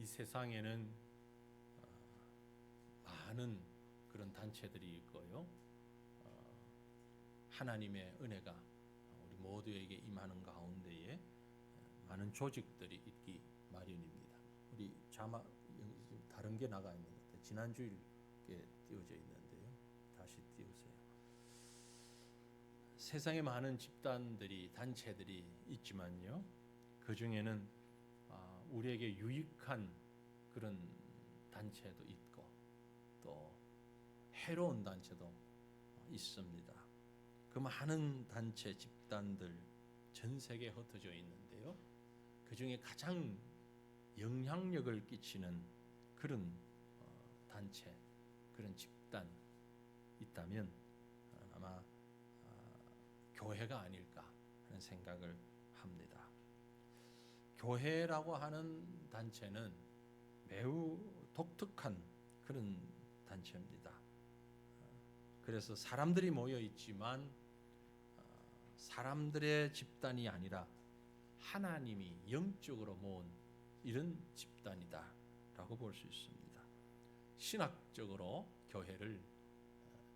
이 세상에는 많은 그런 단체들이 있고요. 하나님의 은혜가 우리 모두에게 임하는 가운데에 많은 조직들이 있기 마련입니다. 우리 자막 다른 게 나가 있는 것 같아요. 지난주에 띄워져 있는데요. 다시 띄우세요. 세상에 많은 집단들이 단체들이 있지만요. 그 중에는 우리에게 유익한 그런 단체도 있고 또 해로운 단체도 있습니다. 그 많은 단체 집단들 전 세계에 흩어져 있는데요. 그 중에 가장 영향력을 끼치는 그런 단체, 그런 집단 있다면 아마 교회가 아닐까 하는 생각을 합니다. 교회라고 하는 단체는 매우 독특한 그런 단체입니다. 그래서 사람들이 모여 있지만 사람들의 집단이 아니라 하나님이 영적으로 모은 이런 집단이다라고 볼 수 있습니다. 신학적으로 교회를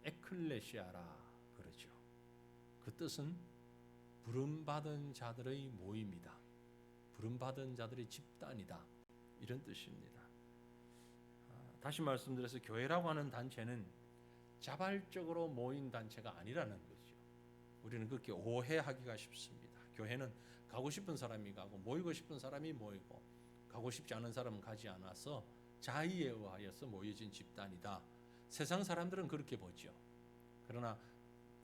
에클레시아라 그러죠. 그 뜻은 부름받은 자들의 모임이다. 부름받은 자들의 집단이다. 이런 뜻입니다. 다시 말씀드려서 교회라고 하는 단체는 자발적으로 모인 단체가 아니라는 거죠. 우리는 그렇게 오해하기가 쉽습니다. 교회는 가고 싶은 사람이 가고 모이고 싶은 사람이 모이고 가고 싶지 않은 사람은 가지 않아서 자의에 의하여서 모여진 집단이다. 세상 사람들은 그렇게 보죠. 그러나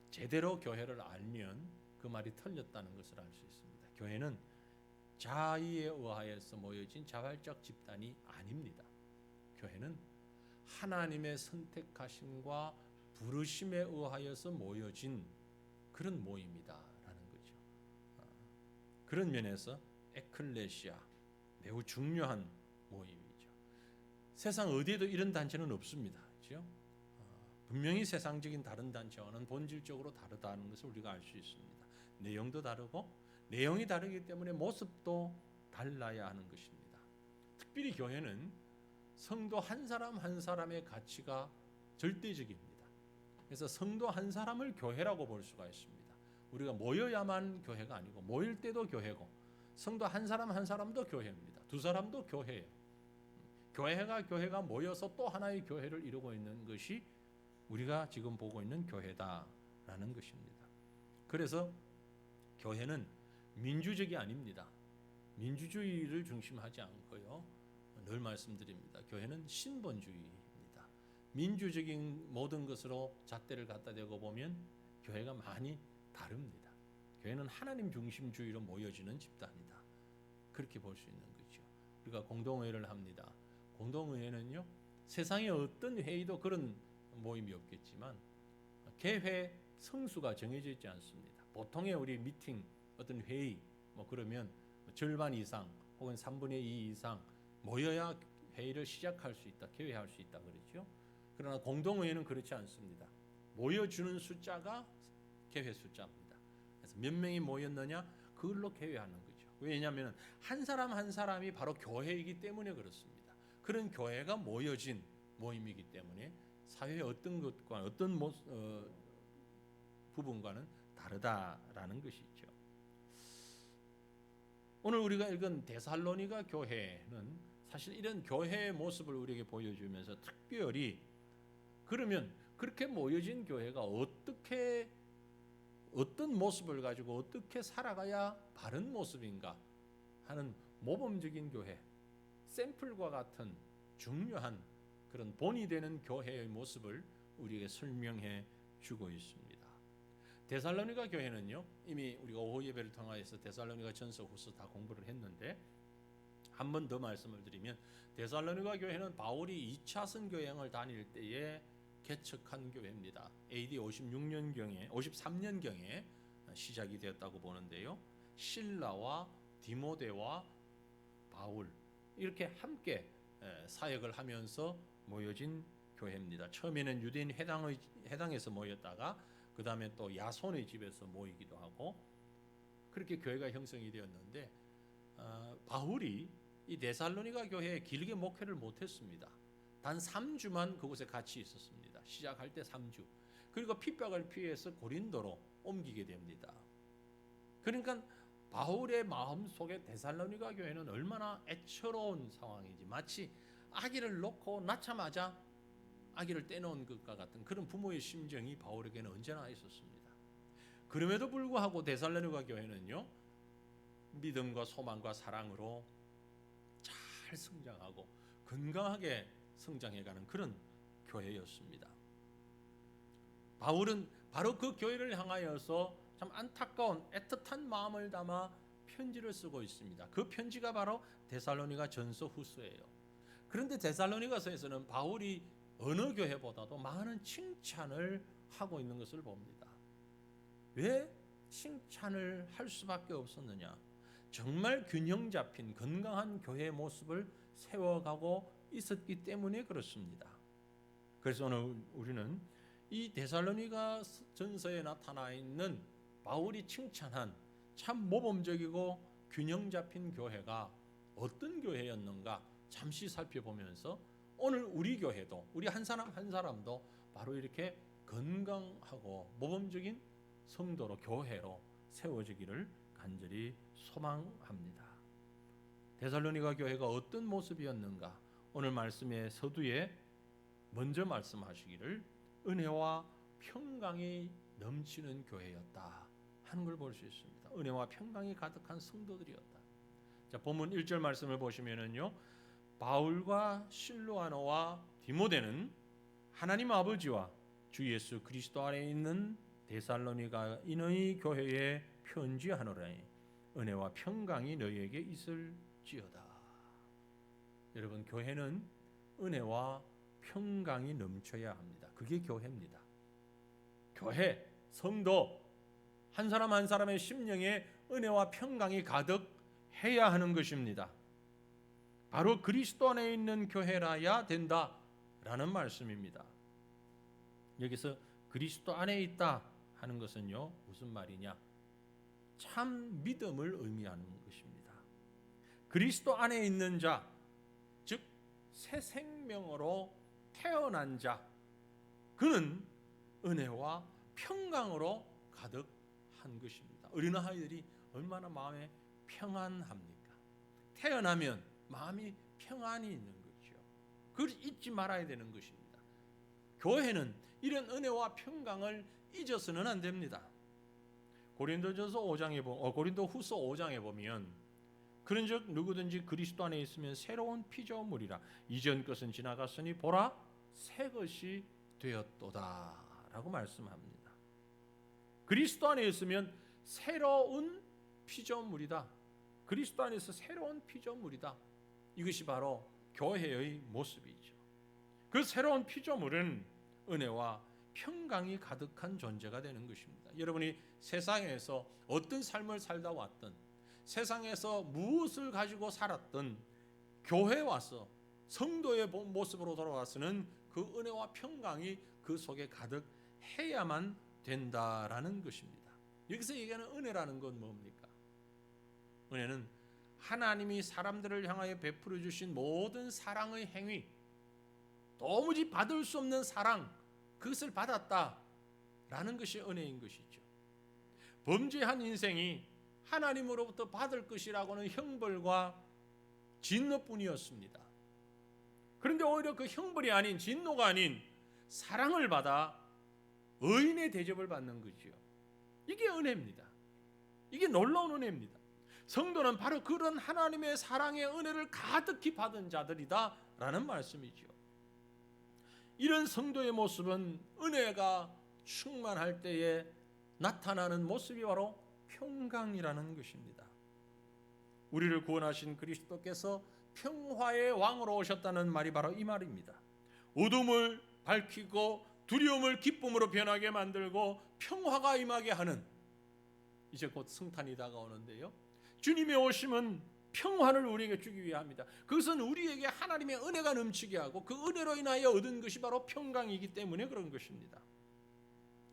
제대로 교회를 알면 그 말이 틀렸다는 것을 알 수 있습니다. 교회는 자의에 의하여서 모여진 자발적 집단이 아닙니다. 교회는 하나님의 선택하심과 부르심에 의하여서 모여진 그런 모임이다라는 거죠. 그런 면에서 에클레시아 매우 중요한 모임이죠. 세상 어디에도 이런 단체는 없습니다. 그렇죠? 분명히 세상적인 다른 단체와는 본질적으로 다르다는 것을 우리가 알 수 있습니다. 내용도 다르고 내용이 다르기 때문에 모습도 달라야 하는 것입니다. 특별히 교회는 성도 한 사람 한 사람의 가치가 절대적입니다. 그래서 성도 한 사람을 교회라고 볼 수가 있습니다. 우리가 모여야만 교회가 아니고 모일 때도 교회고 성도 한 사람 한 사람도 교회입니다. 두 사람도 교회예요. 교회가 모여서 또 하나의 교회를 이루고 있는 것이 우리가 지금 보고 있는 교회다라는 것입니다. 그래서 교회는 민주적이 아닙니다. 민주주의를 중심하지 않고요. 늘 말씀드립니다. 교회는 신본주의입니다. 민주적인 모든 것으로 잣대를 갖다 대고 보면 교회가 많이 다릅니다. 교회는 하나님 중심주의로 모여지는 집단이다. 그렇게 볼 수 있는 거죠. 우리가 공동회의를 합니다. 공동회의는요. 세상의 어떤 회의도 그런 모임이 없겠지만 개회 성수가 정해져 있지 않습니다. 보통의 우리 미팅 어떤 회의 그러면 절반 이상 혹은 3분의 2 이상 모여야 회의를 시작할 수 있다. 개회할 수 있다 그러죠. 그러나 공동회의는 그렇지 않습니다. 모여주는 숫자가 개회 숫자입니다. 그래서 몇 명이 모였느냐 그걸로 개회하는 거죠. 왜냐하면 한 사람 한 사람이 바로 교회이기 때문에 그렇습니다. 그런 교회가 모여진 모임이기 때문에 사회의 어떤 것과 어떤 부분과는 다르다라는 것이죠. 오늘 우리가 읽은 데살로니가 교회는 사실 이런 교회의 모습을 우리에게 보여주면서 특별히 그러면 그렇게 모여진 교회가 어떤 모습을 가지고 어떻게 살아가야 바른 모습인가 하는 모범적인 교회, 샘플과 같은 중요한 그런 본이 되는 교회의 모습을 우리에게 설명해 주고 있습니다. 데살로니가 교회는요, 이미 우리가 오후 예배를 통해서 데살로니가 전서 후서 다 공부를 했는데 한 번 더 말씀을 드리면 데살로니가 교회는 바울이 2차 선교여행을 다닐 때에 개척한 교회입니다. AD 53년경에 시작이 되었다고 보는데요. 실라와 디모데와 바울 이렇게 함께 사역을 하면서 모여진 교회입니다. 처음에는 유대인 회당에서 모였다가 그 다음에 또 야손의 집에서 모이기도 하고 그렇게 교회가 형성이 되었는데 바울이 이 데살로니가 교회에 길게 목회를 못했습니다. 단 3주만 그곳에 같이 있었습니다. 시작할 때 3주. 그리고 핍박을 피해서 고린도로 옮기게 됩니다. 그러니까 바울의 마음속에 데살로니가 교회는 얼마나 애처로운 상황이지, 마치 아기를 놓고 낳자마자 아기를 떼놓은 것과 같은 그런 부모의 심정이 바울에게는 언제나 있었습니다. 그럼에도 불구하고 데살로니가 교회는요, 믿음과 소망과 사랑으로 잘 성장하고 건강하게 성장해가는 그런 교회였습니다. 바울은 바로 그 교회를 향하여서 참 안타까운 애틋한 마음을 담아 편지를 쓰고 있습니다. 그 편지가 바로 데살로니가 전서 후서예요. 그런데 데살로니가서에서는 바울이 어느 교회보다도 많은 칭찬을 하고 있는 것을 봅니다. 왜 칭찬을 할 수밖에 없었느냐? 정말 균형 잡힌 건강한 교회의 모습을 세워가고 있었기 때문에 그렇습니다. 그래서 오늘 우리는 이 데살로니가 전서에 나타나 있는 바울이 칭찬한 참 모범적이고 균형 잡힌 교회가 어떤 교회였는가 잠시 살펴보면서 오늘 우리 교회도, 우리 한 사람 한 사람도 바로 이렇게 건강하고 모범적인 성도로, 교회로 세워지기를 간절히 소망합니다. 데살로니가 교회가 어떤 모습이었는가 오늘 말씀의 서두에 먼저 말씀하시기를 은혜와 평강이 넘치는 교회였다 하는 걸 볼 수 있습니다. 은혜와 평강이 가득한 성도들이었다. 자, 본문 1절 말씀을 보시면은요, 바울과 실로아노와 디모데는 하나님 아버지와 주 예수 그리스도 안에 있는 데살로니가인의 교회에 편지하노라니 은혜와 평강이 너희에게 있을지어다. 여러분, 교회는 은혜와 평강이 넘쳐야 합니다. 그게 교회입니다. 교회, 성도, 한 사람 한 사람의 심령에 은혜와 평강이 가득해야 하는 것입니다. 바로 그리스도 안에 있는 교회라야 된다라는 말씀입니다. 여기서 그리스도 안에 있다 하는 것은요, 무슨 말이냐? 참 믿음을 의미하는 것입니다. 그리스도 안에 있는 자, 즉 새 생명으로 태어난 자, 그는 은혜와 평강으로 가득한 것입니다. 어린아이들이 얼마나 마음에 평안합니까? 태어나면 마음이 평안이 있는 거죠. 그걸 잊지 말아야 되는 것입니다. 교회는 이런 은혜와 평강을 잊어서는 안 됩니다. 고린도후서 5장에 보면 그런즉 누구든지 그리스도 안에 있으면 새로운 피조물이라 이전 것은 지나갔으니 보라 새 것이 되었도다라고 말씀합니다. 그리스도 안에 있으면 새로운 피조물이다. 그리스도 안에서 새로운 피조물이다. 이것이 바로 교회의 모습이죠. 그 새로운 피조물은 은혜와 평강이 가득한 존재가 되는 것입니다. 여러분이 세상에서 어떤 삶을 살다 왔든, 세상에서 무엇을 가지고 살았든, 교회에 와서 성도의 모습으로 돌아와서는 그 은혜와 평강이 그 속에 가득해야만 된다라는 것입니다. 여기서 얘기하는 은혜라는 건 뭡니까? 은혜는 하나님이 사람들을 향하여 베풀어 주신 모든 사랑의 행위, 도무지 받을 수 없는 사랑, 그것을 받았다라는 것이 은혜인 것이죠. 범죄한 인생이 하나님으로부터 받을 것이라고는 형벌과 진노뿐이었습니다. 그런데 오히려 그 형벌이 아닌, 진노가 아닌 사랑을 받아 의인의 대접을 받는 거죠. 이게 은혜입니다. 이게 놀라운 은혜입니다. 성도는 바로 그런 하나님의 사랑의 은혜를 가득히 받은 자들이다 라는 말씀이죠. 이런 성도의 모습은 은혜가 충만할 때에 나타나는 모습이 바로 평강이라는 것입니다. 우리를 구원하신 그리스도께서 평화의 왕으로 오셨다는 말이 바로 이 말입니다. 어둠을 밝히고 두려움을 기쁨으로 변하게 만들고 평화가 임하게 하는, 이제 곧 성탄이 다가오는데요, 주님의 오심은 평화를 우리에게 주기 위함이다. 그것은 우리에게 하나님의 은혜가 넘치게 하고 그 은혜로 인하여 얻은 것이 바로 평강이기 때문에 그런 것입니다.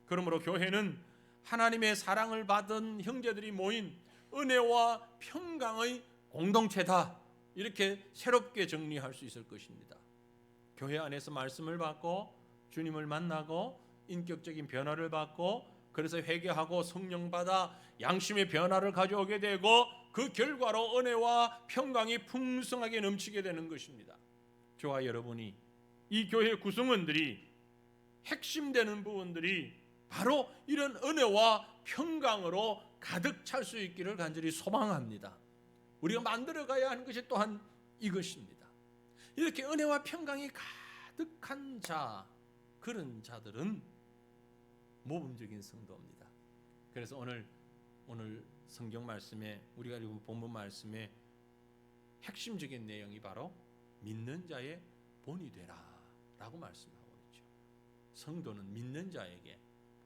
그러므로 교회는 하나님의 사랑을 받은 형제들이 모인 은혜와 평강의 공동체다 이렇게 새롭게 정리할 수 있을 것입니다. 교회 안에서 말씀을 받고 주님을 만나고 인격적인 변화를 받고 그래서 회개하고 성령 받아 양심의 변화를 가져오게 되고 그 결과로 은혜와 평강이 풍성하게 넘치게 되는 것입니다. 저와 여러분이 이 교회 구성원들이 핵심되는 부분들이 바로 이런 은혜와 평강으로 가득 찰 수 있기를 간절히 소망합니다. 우리가 만들어가야 하는 것이 또한 이것입니다. 이렇게 은혜와 평강이 가득한 자, 그런 자들은 모범적인 성도입니다. 그래서 오늘 성경 말씀에 우리가 읽은 본문 말씀에 핵심적인 내용이 바로 믿는 자의 본이 되라 라고 말씀하고 있죠. 성도는 믿는 자에게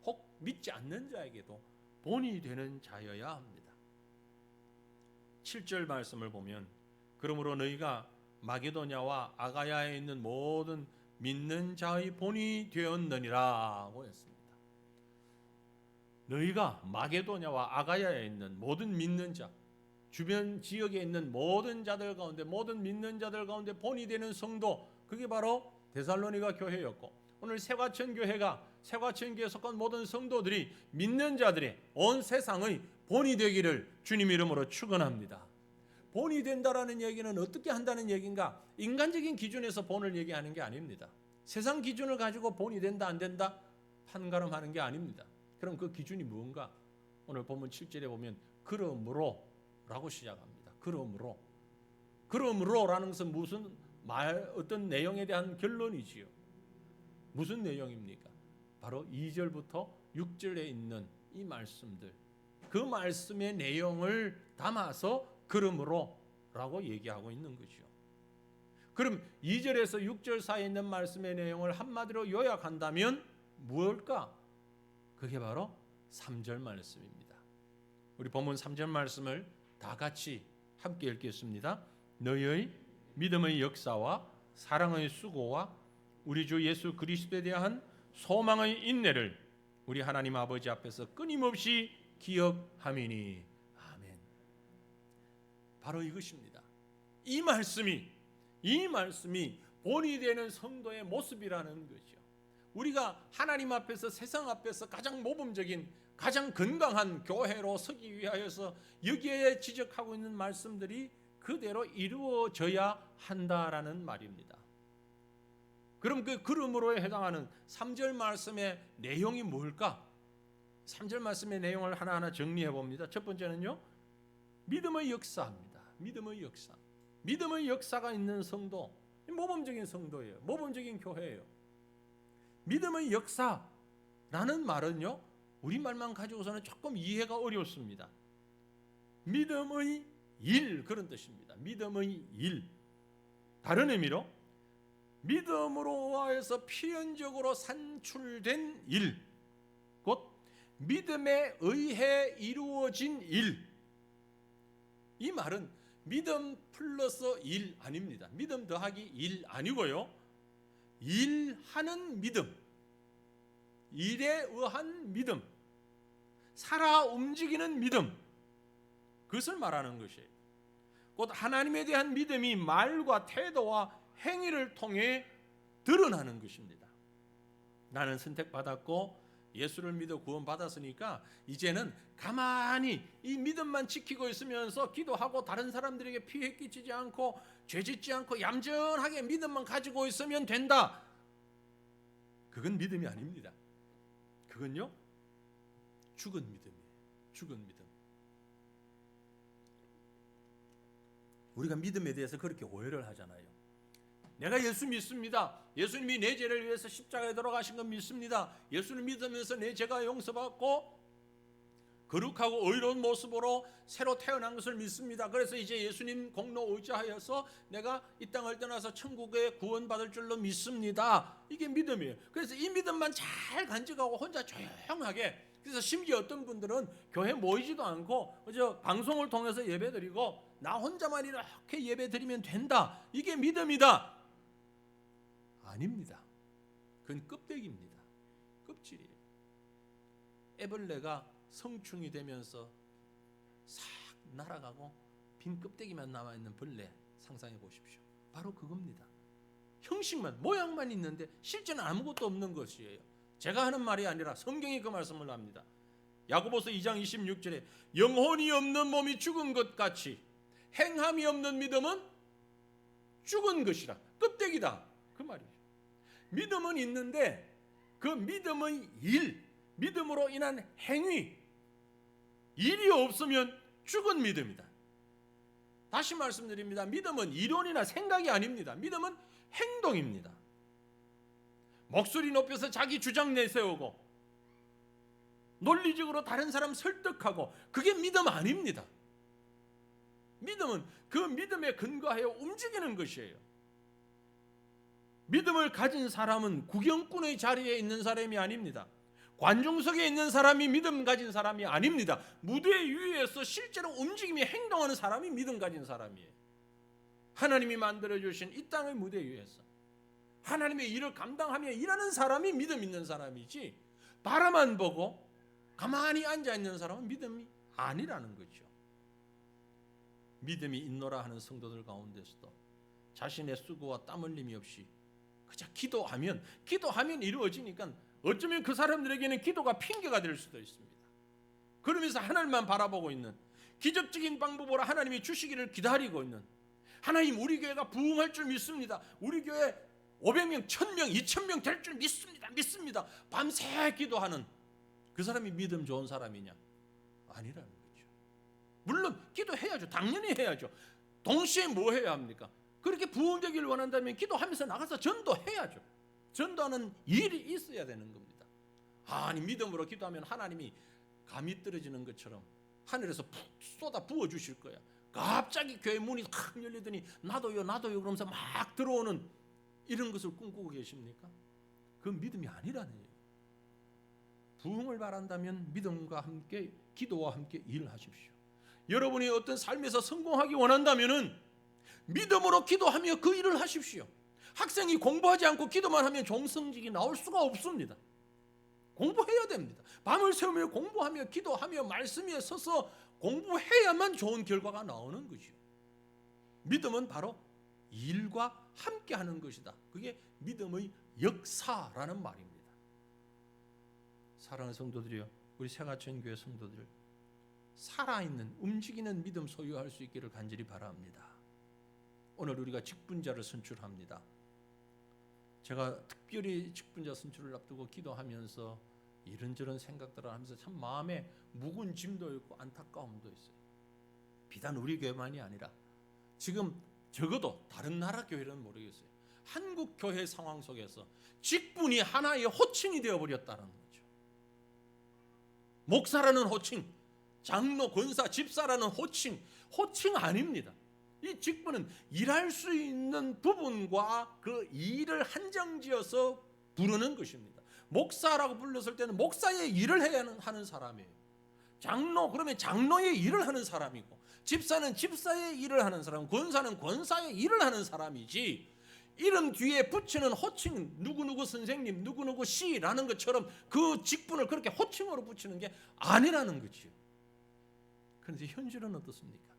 혹 믿지 않는 자에게도 본이 되는 자여야 합니다. 7절 말씀을 보면 그러므로 너희가 마게도냐와 아가야에 있는 모든 믿는 자의 본이 되었느니라고 했습니다. 너희가 마게도냐와 아가야에 있는 모든 믿는 자, 주변 지역에 있는 모든 자들 가운데, 모든 믿는 자들 가운데 본이 되는 성도, 그게 바로 데살로니가 교회였고, 오늘 새과천 교회에 속한 모든 성도들이 믿는 자들의 온 세상의 본이 되기를 주님 이름으로 축원합니다. 본이 된다라는 얘기는 어떻게 한다는 얘기인가? 인간적인 기준에서 본을 얘기하는 게 아닙니다. 세상 기준을 가지고 본이 된다 안 된다 판가름하는 게 아닙니다. 그럼 그 기준이 뭔가? 오늘 본문 7절에 보면 그러므로 라고 시작합니다. 그러므로라는 것은 무슨 어떤 내용에 대한 결론이지요. 무슨 내용입니까? 바로 2절부터 6절에 있는 이 말씀들, 그 말씀의 내용을 담아서 그러므로라고 얘기하고 있는 거죠. 그럼 2절에서 6절 사이에 있는 말씀의 내용을 한마디로 요약한다면 무엇일까? 그게 바로 3절 말씀입니다. 우리 본문 3절 말씀을 다 같이 함께 읽겠습니다. 너희의 믿음의 역사와 사랑의 수고와 우리 주 예수 그리스도에 대한 소망의 인내를 우리 하나님 아버지 앞에서 끊임없이 기억하미니. 아멘. 바로 이것입니다. 이 말씀이 본이 되는 성도의 모습이라는 거죠. 우리가 하나님 앞에서, 세상 앞에서 가장 모범적인, 가장 건강한 교회로 서기 위하여서 여기에 지적하고 있는 말씀들이 그대로 이루어져야 한다라는 말입니다. 그럼 그 그러므로에 해당하는 3절 말씀의 내용이 뭘까? 3절 말씀의 내용을 하나하나 정리해 봅니다. 첫 번째는요, 믿음의 역사입니다. 믿음의 역사가 있는 성도, 모범적인 성도예요. 모범적인 교회예요. 믿음의 역사라는 말은요, 우리말만 가지고서는 조금 이해가 어렵습니다. 믿음의 일, 그런 뜻입니다. 믿음의 일. 다른 의미로 믿음으로 해서 필연적으로 산출된 일, 곧 믿음에 의해 이루어진 일. 이 말은 믿음 플러스 일 아닙니다. 믿음 더하기 일 아니고요, 일하는 믿음, 일에 의한 믿음, 살아 움직이는 믿음, 그것을 말하는 것이에요. 곧 하나님에 대한 믿음이 말과 태도와 행위를 통해 드러나는 것입니다. 나는 선택받았고 예수를 믿어 구원받았으니까 이제는 가만히 이 믿음만 지키고 있으면서 기도하고 다른 사람들에게 피해 끼치지 않고 죄짓지 않고 얌전하게 믿음만 가지고 있으면 된다. 그건 믿음이 아닙니다. 그건요, 죽은 믿음이에요. 죽은 믿음. 우리가 믿음에 대해서 그렇게 오해를 하잖아요. 내가 예수 믿습니다. 예수님이 내 죄를 위해서 십자가에 돌아가신 건 믿습니다. 예수를 믿으면서 내 죄가 용서받고 거룩하고 의로운 모습으로 새로 태어난 것을 믿습니다. 그래서 이제 예수님 공로 의지하여서 내가 이 땅을 떠나서 천국에 구원받을 줄로 믿습니다. 이게 믿음이에요. 그래서 이 믿음만 잘 간직하고 혼자 조용하게, 그래서 심지어 어떤 분들은 교회 모이지도 않고 그저 방송을 통해서 예배드리고 나 혼자만 이렇게 예배드리면 된다, 이게 믿음이다. 아닙니다. 그건 껍데기입니다. 껍질이에요. 애벌레가 성충이 되면서 싹 날아가고 빈 껍데기만 남아있는 벌레, 상상해 보십시오. 바로 그겁니다. 형식만, 모양만 있는데 실제는 아무것도 없는 것이에요. 제가 하는 말이 아니라 성경이 그 말씀을 합니다. 야고보서 2장 26절에 영혼이 없는 몸이 죽은 것 같이 행함이 없는 믿음은 죽은 것이라, 껍데기다, 그 말이에요. 믿음은 있는데 그 믿음의 일, 믿음으로 인한 행위, 일이 없으면 죽은 믿음이다. 다시 말씀드립니다. 믿음은 이론이나 생각이 아닙니다. 믿음은 행동입니다. 목소리 높여서 자기 주장 내세우고 논리적으로 다른 사람 설득하고, 그게 믿음 아닙니다. 믿음은 그 믿음에 근거하여 움직이는 것이에요. 믿음을 가진 사람은 구경꾼의 자리에 있는 사람이 아닙니다. 관중석에 있는 사람이 믿음 가진 사람이 아닙니다. 무대 위에서 실제로 움직임이 행동하는 사람이 믿음 가진 사람이에요. 하나님이 만들어주신 이 땅의 무대 위에서 하나님의 일을 감당하며 일하는 사람이 믿음 있는 사람이지, 바라만 보고 가만히 앉아있는 사람은 믿음이 아니라는 거죠. 믿음이 있노라 하는 성도들 가운데서도 자신의 수고와 땀 흘림이 없이 그저 기도하면 이루어지니까 어쩌면 그 사람들에게는 기도가 핑계가 될 수도 있습니다. 그러면서 하나님만 바라보고 있는, 기적적인 방법으로 하나님이 주시기를 기다리고 있는, 하나님 우리 교회가 부흥할 줄 믿습니다, 우리 교회 500명, 1000명, 2000명 될 줄 믿습니다 밤새 기도하는 그 사람이 믿음 좋은 사람이냐? 아니라는 거죠. 물론 기도해야죠. 당연히 해야죠. 동시에 뭐 해야 합니까? 그렇게 부흥되기를 원한다면 기도하면서 나가서 전도해야죠. 전도하는 일이 있어야 되는 겁니다. 아니, 믿음으로 기도하면 하나님이 감이 떨어지는 것처럼 하늘에서 푹 쏟아 부어주실 거야. 갑자기 교회 문이 확 열리더니 나도요 그러면서 막 들어오는 이런 것을 꿈꾸고 계십니까? 그건 믿음이 아니라는 얘기예요. 부흥을 바란다면 믿음과 함께, 기도와 함께 일을 하십시오. 여러분이 어떤 삶에서 성공하기 원한다면 믿음으로 기도하며 그 일을 하십시오. 학생이 공부하지 않고 기도만 하면 종성직이 나올 수가 없습니다. 공부해야 됩니다. 밤을 새우며 공부하며 기도하며 말씀 위에 서서 공부해야만 좋은 결과가 나오는 거죠. 믿음은 바로 일과 함께 하는 것이다. 그게 믿음의 역사라는 말입니다. 사랑하는 성도들이요, 우리 새가천 교회 성도들, 살아있는 움직이는 믿음 소유할 수 있기를 간절히 바랍니다. 오늘 우리가 직분자를 선출합니다. 제가 특별히 직분자 선출을 앞두고 기도하면서 이런저런 생각들을 하면서 참 마음에 묵은 짐도 있고 안타까움도 있어요. 비단 우리 교회만이 아니라 지금 적어도 다른 나라 교회는 모르겠어요. 한국 교회 상황 속에서 직분이 하나의 호칭이 되어버렸다는 거죠. 목사라는 호칭, 장로, 권사, 집사라는 호칭 아닙니다. 이 직분은 일할 수 있는 부분과 그 일을 한정지어서 부르는 것입니다. 목사라고 불렀을 때는 목사의 일을 해야 하는 사람이에요. 장로, 그러면 장로의 일을 하는 사람이고, 집사는 집사의 일을 하는 사람, 권사는 권사의 일을 하는 사람이지, 이름 뒤에 붙이는 호칭, 누구누구 선생님, 누구누구 씨라는 것처럼 그 직분을 그렇게 호칭으로 붙이는 게 아니라는 거지요. 그런데 현실은 어떻습니까?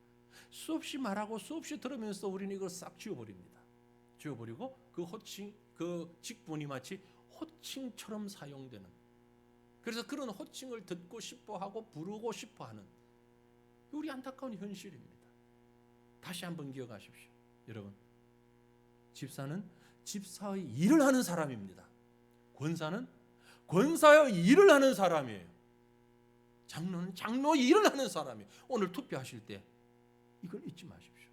수없이 말하고 수없이 들으면서 우리는 이걸 싹 지워버립니다. 지워버리고 그 호칭, 그 직분이 마치 호칭처럼 사용되는, 그래서 그런 호칭을 듣고 싶어하고 부르고 싶어하는 우리 안타까운 현실입니다. 다시 한번 기억하십시오. 여러분, 집사는 집사의 일을 하는 사람입니다. 권사는 권사의 일을 하는 사람이에요. 장로는 장로의 일을 하는 사람이에요. 오늘 투표하실 때 이걸 잊지 마십시오.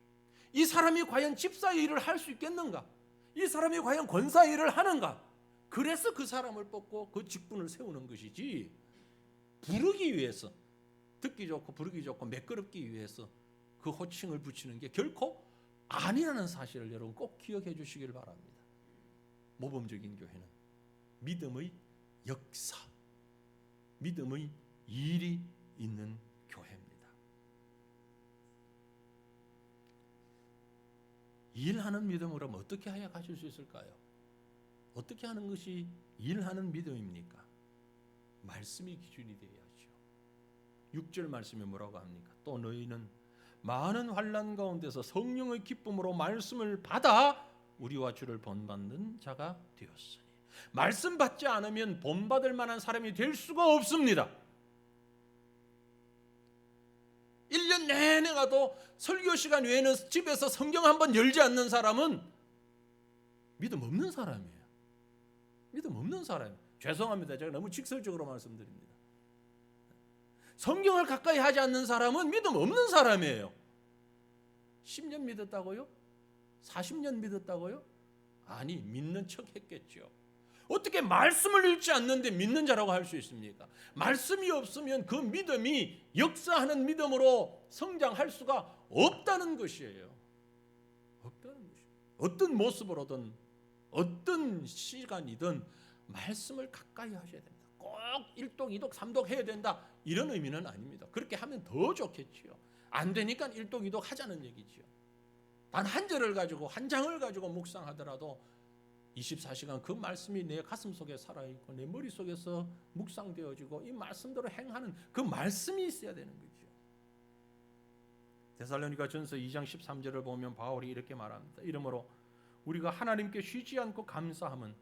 이 사람이 과연 집사의 일을 할 수 있겠는가? 이 사람이 과연 권사의 일을 하는가? 그래서 그 사람을 뽑고 그 직분을 세우는 것이지, 부르기 위해서, 듣기 좋고 부르기 좋고 매끄럽기 위해서 그 호칭을 붙이는 게 결코 아니라는 사실을 여러분 꼭 기억해 주시길 바랍니다. 모범적인 교회는 믿음의 역사, 믿음의 일이 있는 교회입니다. 일하는 믿음으로 어떻게 해야 가질 수 있을까요? 어떻게 하는 것이 일하는 믿음입니까? 말씀이 기준이 되어야죠. 6절 말씀에 뭐라고 합니까? 또 너희는 많은 환난 가운데서 성령의 기쁨으로 말씀을 받아 우리와 주를 본받는 자가 되었으니, 말씀 받지 않으면 본받을 만한 사람이 될 수가 없습니다. 1년 내내 가도 설교 시간 외에는 집에서 성경 한번 열지 않는 사람은 믿음 없는 사람이에요. 믿음 없는 사람이에요. 죄송합니다. 제가 너무 직설적으로 말씀드립니다. 성경을 가까이 하지 않는 사람은 믿음 없는 사람이에요. 10년 믿었다고요? 40년 믿었다고요? 아니, 믿는 척 했겠죠. 어떻게 말씀을 읽지 않는데 믿는 자라고 할 수 있습니까? 말씀이 없으면 그 믿음이 역사하는 믿음으로 성장할 수가 없다는 것이에요. 없다는 것이에요. 어떤 모습으로든 어떤 시간이든 말씀을 가까이 하셔야 됩니다. 꼭 1독, 2독, 3독 해야 된다, 이런 의미는 아닙니다. 그렇게 하면 더 좋겠지요. 안 되니까 1독, 2독 하자는 얘기지요. 단 한 절을 가지고, 한 장을 가지고 묵상하더라도 24시간 그 말씀이 내 가슴 속에 살아있고 내 머릿속에서 묵상되어지고 이 말씀대로 행하는 그 말씀이 있어야 되는 거죠. 데살로니가 전서 2장 13절을 보면 바울이 이렇게 말합니다. 이러므로 우리가 하나님께 쉬지 않고 감사함은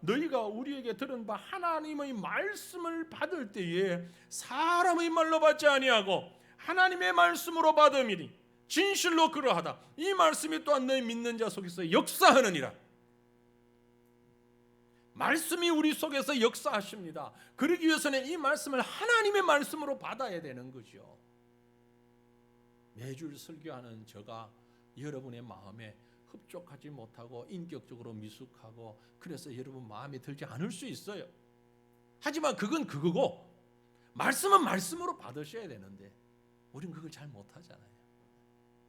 너희가 우리에게 들은 바 하나님의 말씀을 받을 때에 사람의 말로 받지 아니하고 하나님의 말씀으로 받음이니 진실로 그러하다. 이 말씀이 또한 너희 믿는 자 속에서 역사하느니라. 말씀이 우리 속에서 역사하십니다. 그러기 위해서는 이 말씀을 하나님의 말씀으로 받아야 되는 거죠. 매주 설교하는 제가 여러분의 마음에 흡족하지 못하고 인격적으로 미숙하고 그래서 여러분 마음에 들지 않을 수 있어요. 하지만 그건 그거고 말씀은 말씀으로 받으셔야 되는데 우린 그걸 잘 못하잖아요.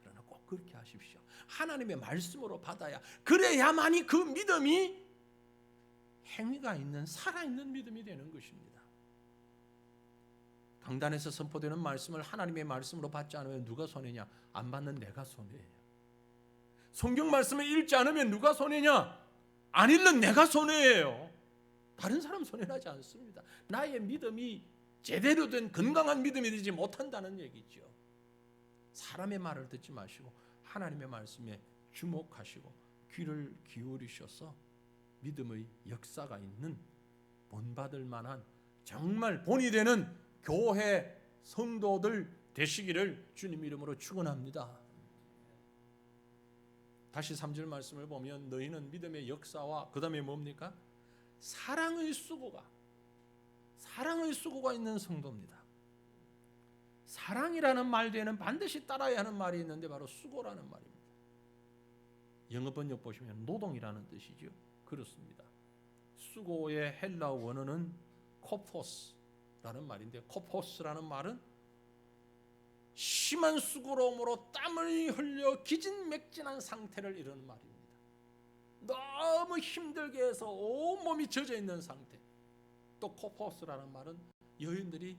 그러나 꼭 그렇게 하십시오. 하나님의 말씀으로 받아야, 그래야만이 그 믿음이 행위가 있는 살아있는 믿음이 되는 것입니다. 강단에서 선포되는 말씀을 하나님의 말씀으로 받지 않으면 누가 손해냐? 안 받는 내가 손해예요. 성경 말씀을 읽지 않으면 누가 손해냐? 안 읽는 내가 손해예요. 다른 사람 손해나지 않습니다. 나의 믿음이 제대로 된 건강한 믿음이 되지 못한다는 얘기죠. 사람의 말을 듣지 마시고 하나님의 말씀에 주목하시고 귀를 기울이셔서 믿음의 역사가 있는 본받을 만한 정말 본이 되는 교회 성도들 되시기를 주님 이름으로 축원합니다. 다시 3절 말씀을 보면 너희는 믿음의 역사와 그 다음에 뭡니까? 사랑의 수고가 있는 성도입니다. 사랑이라는 말 뒤에는 반드시 따라야 하는 말이 있는데 바로 수고라는 말입니다. 영어 번역 보시면 노동이라는 뜻이죠. 그렇습니다. 수고의 헬라어 원어는 코포스라는 말인데, 코포스라는 말은 심한 수고로움으로 땀을 흘려 기진맥진한 상태를 이루는 말입니다. 너무 힘들게 해서 온몸이 젖어 있는 상태. 또 코포스라는 말은 여인들이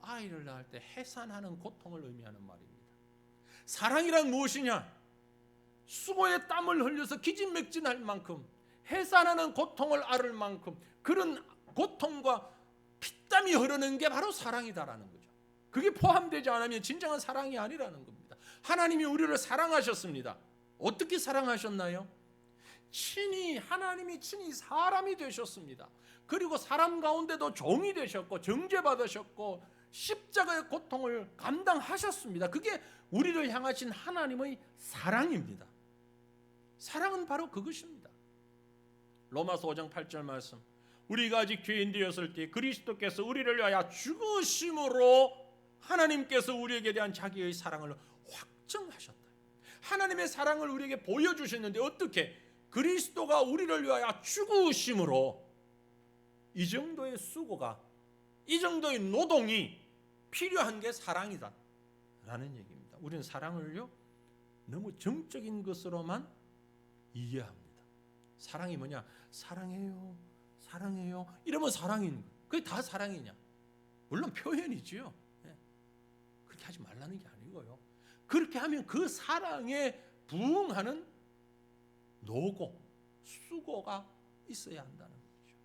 아이를 낳을 때 해산하는 고통을 의미하는 말입니다. 사랑이란 무엇이냐? 수고의 땀을 흘려서 기진맥진할 만큼 해산하는 고통을 앓을 만큼 그런 고통과 피땀이 흐르는 게 바로 사랑이다라는 거죠. 그게 포함되지 않으면 진정한 사랑이 아니라는 겁니다. 하나님이 우리를 사랑하셨습니다. 어떻게 사랑하셨나요? 하나님이 친히 사람이 되셨습니다. 그리고 사람 가운데도 종이 되셨고 정죄받으셨고 십자가의 고통을 감당하셨습니다. 그게 우리를 향하신 하나님의 사랑입니다. 사랑은 바로 그것입니다. 로마서 5장 8절 말씀, 우리가 아직 죄인 되었을 때 그리스도께서 우리를 위하여 죽으심으로 하나님께서 우리에게 대한 자기의 사랑을 확정하셨다. 하나님의 사랑을 우리에게 보여주셨는데 어떻게? 그리스도가 우리를 위하여 죽으심으로 이 정도의 수고가, 이 정도의 노동이 필요한 게 사랑이다 라는 얘기입니다. 우리는 사랑을요 너무 정적인 것으로만 이해합니다. 사랑이 뭐냐? 사랑해요, 사랑해요 이러면 사랑인 거예요. 그게 다 사랑이냐? 물론 표현이지요. 그렇게 하지 말라는 게 아니고요. 그렇게 하면 그 사랑에 부응하는 노고, 수고가 있어야 한다는 거죠.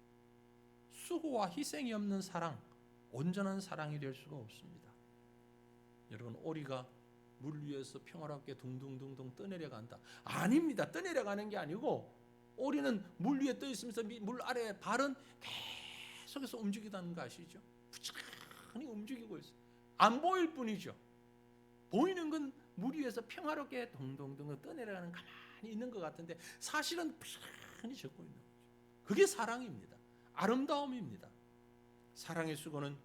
수고와 희생이 없는 사랑, 온전한 사랑이 될 수가 없습니다. 여러분, 오리가 물 위에서 평화롭게 둥둥둥둥 떠내려간다. 아닙니다. 떠내려가는 게 아니고 오리는 물 위에 떠 있으면서 물 아래 발은 계속해서 움직이다는 거 아시죠? 부지런히 움직이고 있어요. 안 보일 뿐이죠. 보이는 건 물 위에서 평화롭게 동동동 떠내려가는 가만히 있는 것 같은데 사실은 부지런히 젖고 있는 거죠. 그게 사랑입니다. 아름다움입니다. 사랑의 수고는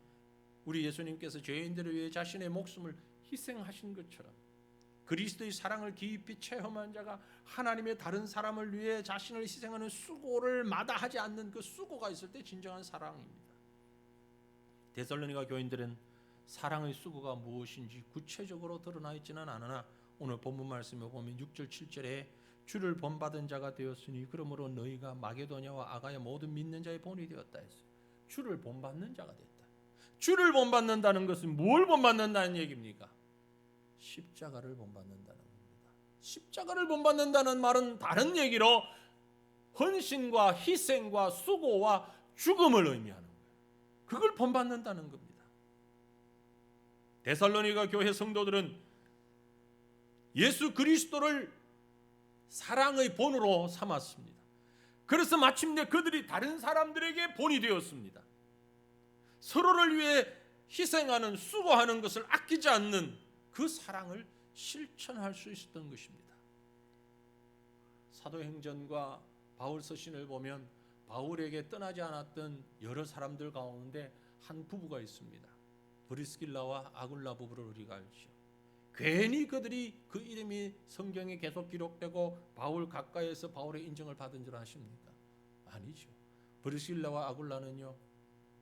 우리 예수님께서 죄인들을 위해 자신의 목숨을 희생하신 것처럼 그리스도의 사랑을 깊이 체험한 자가 하나님의 다른 사람을 위해 자신을 희생하는 수고를 마다하지 않는 그 수고가 있을 때 진정한 사랑입니다. 데살로니가 교인들은 사랑의 수고가 무엇인지 구체적으로 드러나 있지는 않으나 오늘 본문 말씀에 보면 6절 7절에 주를 본받은 자가 되었으니 그러므로 너희가 마게도냐와 아가야 모든 믿는 자의 본이 되었다 했어요. 주를 본받는 자가 됐다. 주를 본받는다는 것은 뭘 본받는다는 얘기입니까? 십자가를 본받는다는 겁니다. 십자가를 본받는다는 말은 다른 얘기로 헌신과 희생과 수고와 죽음을 의미하는 거예요. 그걸 본받는다는 겁니다. 데살로니가 교회 성도들은 예수 그리스도를 사랑의 본으로 삼았습니다. 그래서 마침내 그들이 다른 사람들에게 본이 되었습니다. 서로를 위해 희생하는 수고하는 것을 아끼지 않는 그 사랑을 실천할 수 있었던 것입니다. 사도행전과 바울 서신을 보면 바울에게 떠나지 않았던 여러 사람들 가운데 한 부부가 있습니다. 브리스길라와 아굴라 부부를 우리가 알죠. 괜히 그들이 그 이름이 성경에 계속 기록되고 바울 가까이에서 바울의 인정을 받은 줄 아십니까? 아니죠. 브리스길라와 아굴라는요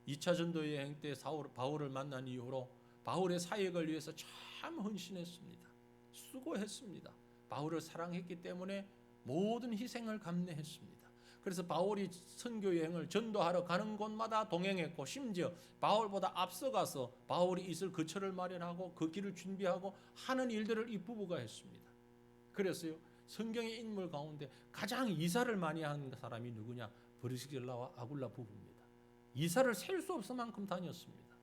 2차 전도 여행 때 바울을 만난 이후로 바울의 사역을 위해서 참 헌신했습니다. 수고했습니다. 바울을 사랑했기 때문에 모든 희생을 감내했습니다. 그래서 바울이 선교 여행을 전도하러 가는 곳마다 동행했고 심지어 바울보다 앞서가서 바울이 있을 거처를 마련하고 그 길을 준비하고 하는 일들을 이 부부가 했습니다. 그래서요 성경의 인물 가운데 가장 이사를 많이 한 사람이 누구냐? 브리스길라와 아굴라 부부입니다. 이사를 셀 수 없을 만큼 다녔습니다.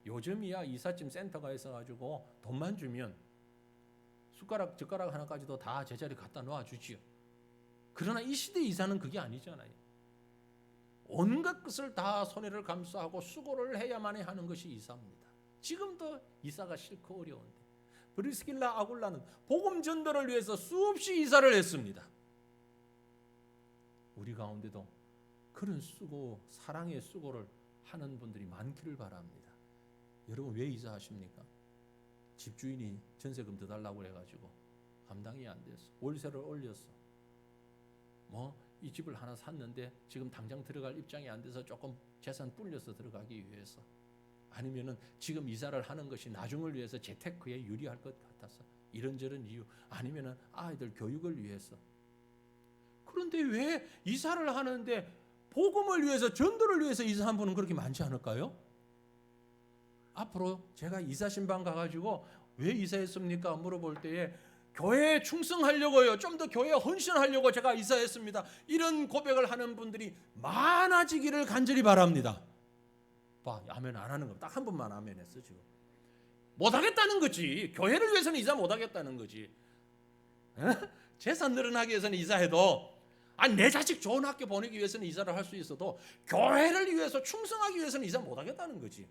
요즘이야 이삿짐 센터가 있어가지고 돈만 주면 숟가락 젓가락 하나까지도 다 제자리 갖다 놓아주지요. 그러나 이 시대 이사는 그게 아니잖아요. 온갖 것을 다 손해를 감수하고 수고를 해야만 하는 것이 이사입니다. 지금도 이사가 싫고 어려운데 브리스길라 아굴라는 복음 전도를 위해서 수없이 이사를 했습니다. 우리 가운데도 그런 수고, 사랑의 수고를 하는 분들이 많기를 바랍니다. 여러분 왜 이사하십니까? 집주인이 전세금 더 달라고 해가지고 감당이 안 됐어. 월세를 올렸어. 이 집을 하나 샀는데 지금 당장 들어갈 입장이 안 돼서 조금 재산 불려서 들어가기 위해서, 아니면은 지금 이사를 하는 것이 나중을 위해서 재테크에 유리할 것 같아서, 이런저런 이유, 아니면은 아이들 교육을 위해서. 그런데 왜 이사를 하는데 복음을 위해서, 전도를 위해서 이사한 분은 그렇게 많지 않을까요? 앞으로 제가 이사 신방 가가지고 왜 이사했습니까? 물어볼 때에 교회에 충성하려고요, 좀 더 교회에 헌신하려고 제가 이사했습니다, 이런 고백을 하는 분들이 많아지기를 간절히 바랍니다. 봐, 아멘 안 하는 거 딱 한 번만 아멘 했어. 지금 못하겠다는 거지. 교회를 위해서는 이사 못하겠다는 거지. 재산 늘어나기 위해서는 이사해도, 내 자식 좋은 학교 보내기 위해서는 이사를 할 수 있어도 교회를 위해서 충성하기 위해서는 이사 못하겠다는 거지.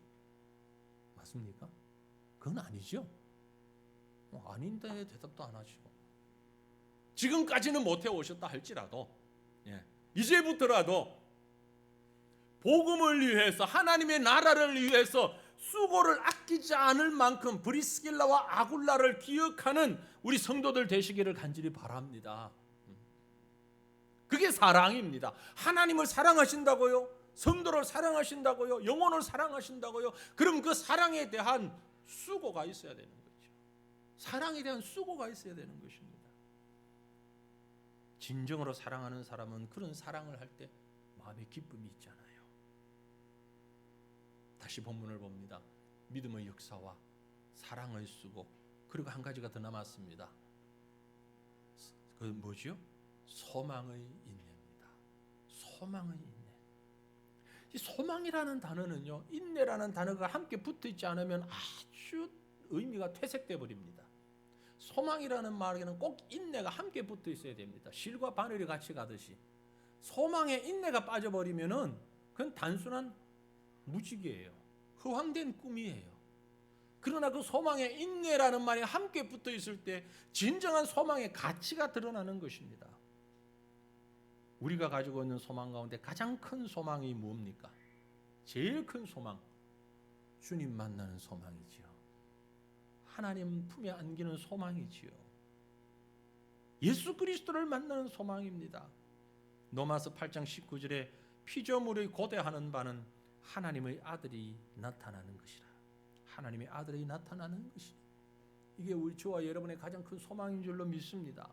맞습니까? 그건 아니죠. 아닌데 대답도 안 하시고, 지금까지는 못해 오셨다 할지라도 이제부터라도 복음을 위해서, 하나님의 나라를 위해서 수고를 아끼지 않을 만큼 브리스길라와 아굴라를 기억하는 우리 성도들 되시기를 간절히 바랍니다. 그게 사랑입니다. 하나님을 사랑하신다고요? 성도를 사랑하신다고요? 영혼을 사랑하신다고요? 그럼 그 사랑에 대한 수고가 있어야 되는 거죠. 사랑에 대한 수고가 있어야 되는 것입니다. 진정으로 사랑하는 사람은 그런 사랑을 할 때 마음에 기쁨이 있잖아요. 다시 본문을 봅니다. 믿음의 역사와 사랑의 수고, 그리고 한 가지가 더 남았습니다. 그 뭐죠? 소망의 인내입니다. 소망의 인내. 이 소망이라는 단어는요, 인내라는 단어가 함께 붙어 있지 않으면 아주 의미가 퇴색돼 버립니다. 소망이라는 말에는 꼭 인내가 함께 붙어 있어야 됩니다. 실과 바늘이 같이 가듯이 소망에 인내가 빠져버리면은 그건 단순한 무지개예요. 허황된 꿈이에요. 그러나 그 소망에 인내라는 말이 함께 붙어 있을 때 진정한 소망의 가치가 드러나는 것입니다. 우리가 가지고 있는 소망 가운데 가장 큰 소망이 뭡니까? 제일 큰 소망, 주님 만나는 소망이지요. 하나님 품에 안기는 소망이지요. 예수 그리스도를 만나는 소망입니다. 로마서 8장 19절에 피조물의 고대하는 바는 하나님의 아들이 나타나는 것이라. 하나님의 아들이 나타나는 것이 이게 우리 저와 여러분의 가장 큰 소망인 줄로 믿습니다.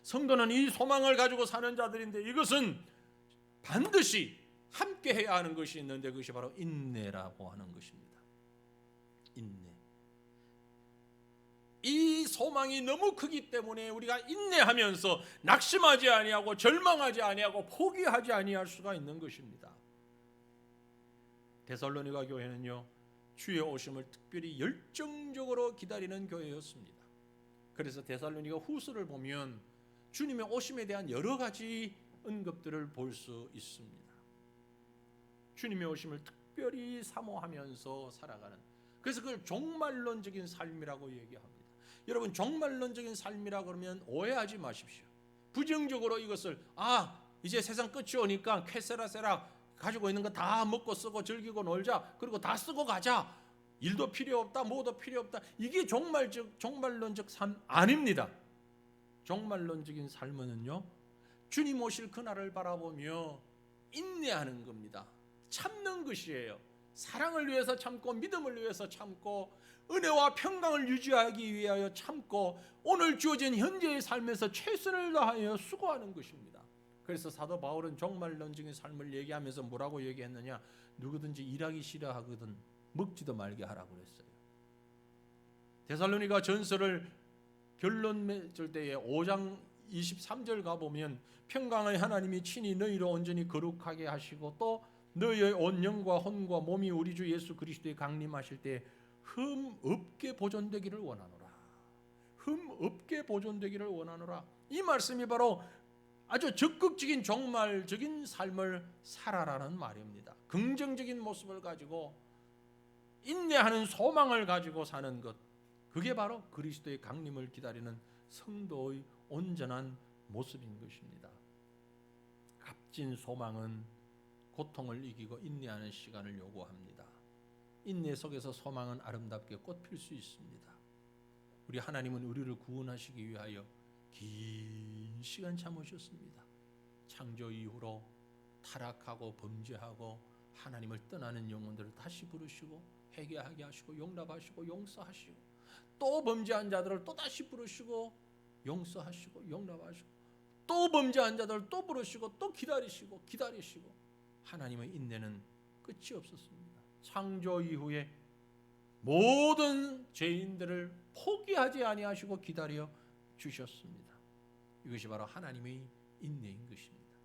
성도는 이 소망을 가지고 사는 자들인데 이것은 반드시 함께 해야 하는 것이 있는데 그것이 바로 인내라고 하는 것입니다. 인내. 이 소망이 너무 크기 때문에 우리가 인내하면서 낙심하지 아니하고 절망하지 아니하고 포기하지 아니할 수가 있는 것입니다. 데살로니가 교회는요, 주의 오심을 특별히 열정적으로 기다리는 교회였습니다. 그래서 데살로니가 후서를 보면 주님의 오심에 대한 여러 가지 언급들을 볼 수 있습니다. 주님의 오심을 특별히 사모하면서 살아가는, 그래서 그걸 종말론적인 삶이라고 얘기합니다. 여러분, 종말론적인 삶이라 그러면 오해하지 마십시오. 부정적으로 이것을 이제 세상 끝이 오니까 캐세라세라 가지고 있는 거 다 먹고 쓰고 즐기고 놀자, 그리고 다 쓰고 가자, 일도 필요 없다, 뭐도 필요 없다, 이게 종말론적 삶 아닙니다. 종말론적인 삶은요, 주님 오실 그날을 바라보며 인내하는 겁니다. 참는 것이에요. 사랑을 위해서 참고 믿음을 위해서 참고 은혜와 평강을 유지하기 위하여 참고 오늘 주어진 현재의 삶에서 최선을 다하여 수고하는 것입니다. 그래서 사도 바울은 종말론적인 삶을 얘기하면서 뭐라고 얘기했느냐? 누구든지 일하기 싫어하거든 먹지도 말게 하라고 그랬어요. 데살로니가 전서를 결론 맺을 때에 5장 23절 가보면 평강의 하나님이 친히 너희로 온전히 거룩하게 하시고 또 너희의 온 영과 혼과 몸이 우리 주 예수 그리스도에 강림하실 때 흠 없게 보존되기를 원하노라. 흠 없게 보존되기를 원하노라. 이 말씀이 바로 아주 적극적인 종말적인 삶을 살아라는 말입니다. 긍정적인 모습을 가지고 인내하는 소망을 가지고 사는 것, 그게 바로 그리스도의 강림을 기다리는 성도의 온전한 모습인 것입니다. 값진 소망은 고통을 이기고 인내하는 시간을 요구합니다. 인내 속에서 소망은 아름답게 꽃필 수 있습니다. 우리 하나님은 우리를 구원하시기 위하여 긴 시간 참으셨습니다. 창조 이후로 타락하고 범죄하고 하나님을 떠나는 영혼들을 다시 부르시고 회개하게 하시고 용납하시고 용서하시고 또 범죄한 자들을 또 다시 부르시고 용서하시고 용납하시고 또 범죄한 자들을 또 부르시고 또 기다리시고 하나님의 인내는 끝이 없었습니다. 창조 이후에 모든 죄인들을 포기하지 아니하시고 기다려 주셨습니다. 이것이 바로 하나님의 인내인 것입니다.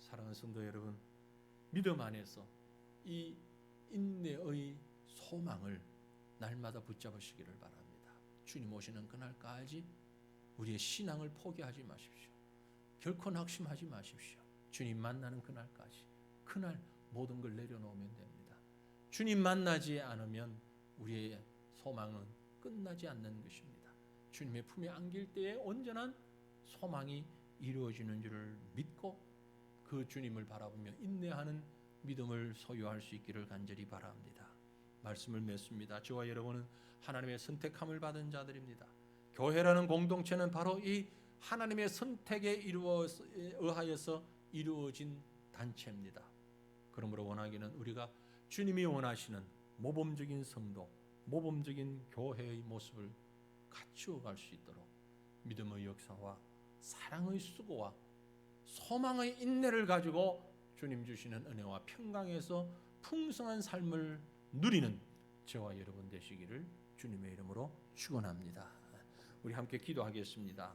사랑하는 성도 여러분, 믿음 안에서 이 인내의 소망을 날마다 붙잡으시기를 바랍니다. 주님 오시는 그날까지 우리의 신앙을 포기하지 마십시오. 결코 낙심하지 마십시오. 주님 만나는 그날까지, 그날 모든 걸 내려놓으면 됩니다. 주님 만나지 않으면 우리의 소망은 끝나지 않는 것입니다. 주님의 품에 안길 때에 온전한 소망이 이루어지는 줄을 믿고 그 주님을 바라보며 인내하는 믿음을 소유할 수 있기를 간절히 바랍니다. 말씀을 맺습니다. 저와 여러분은 하나님의 선택함을 받은 자들입니다. 교회라는 공동체는 바로 이 하나님의 선택에 의하여서 이루어진 단체입니다. 그러므로 원하기는 우리가 주님이 원하시는 모범적인 성도, 모범적인 교회의 모습을 갖추어 갈 수 있도록 믿음의 역사와 사랑의 수고와 소망의 인내를 가지고 주님 주시는 은혜와 평강에서 풍성한 삶을 누리는 저와 여러분 되시기를 주님의 이름으로 축원합니다. 우리 함께 기도하겠습니다.